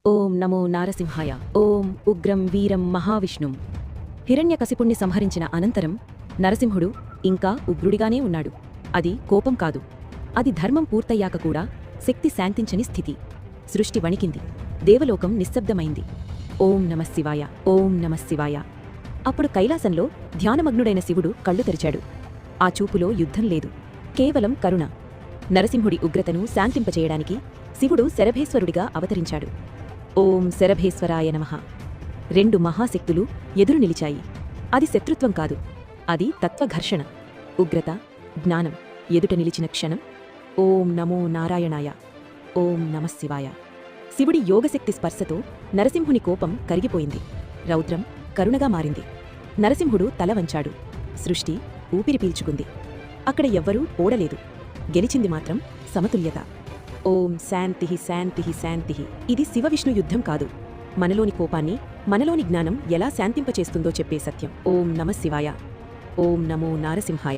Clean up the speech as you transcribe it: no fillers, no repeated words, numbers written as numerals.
ఓం నమో నారసింహాయ. ఓం ఉగ్రం వీరం మహావిష్ణుం. హిరణ్యకశిపుణ్ణి సంహరించిన అనంతరం నరసింహుడు ఇంకా ఉగ్రుడిగానే ఉన్నాడు. అది కోపం కాదు, అది ధర్మం పూర్తయ్యాక కూడా శక్తి శాంతించని స్థితి. సృష్టి వణికింది, దేవలోకం నిశ్శబ్దమైంది. ఓం నమఃశివాయ, ఓం నమఃశివాయ. అప్పుడు కైలాసంలో ధ్యానమగ్నుడైన శివుడు కళ్ళు తెరిచాడు. ఆ చూపులో యుద్ధం లేదు, కేవలం కరుణ. నరసింహుడి ఉగ్రతను శాంతింపచేయడానికి శివుడు శరభేశ్వరుడిగా అవతరించాడు. ఓం శరభేశ్వరాయ నమః. 2 మహాశక్తులు ఎదురు నిలిచాయి. అది శత్రుత్వం కాదు, అది తత్వఘర్షణ. ఉగ్రత, జ్ఞానం ఎదుట నిలిచిన క్షణం ఓం నమో నారాయణాయ, ఓం నమఃశివాయ. శివుడి యోగశక్తి స్పర్శతో నరసింహుని కోపం కరిగిపోయింది. రౌద్రం కరుణగా మారింది. నరసింహుడు తల వంచాడు. సృష్టి ఊపిరి పీల్చుకుంది. అక్కడ ఎవ్వరూ ఓడలేదు, గెలిచింది మాత్రం సమతుల్యత. ఓం శాంతిః శాంతిః శాంతిః. ఇది శివవిష్ణు యుద్ధం కాదు, మనలోని కోపాన్ని, మనలోని జ్ఞానం ఎలా శాంతింపచేస్తుందో చెప్పే సత్యం. ఓం నమఃశివాయ, ఓం నమో నారసింహాయ.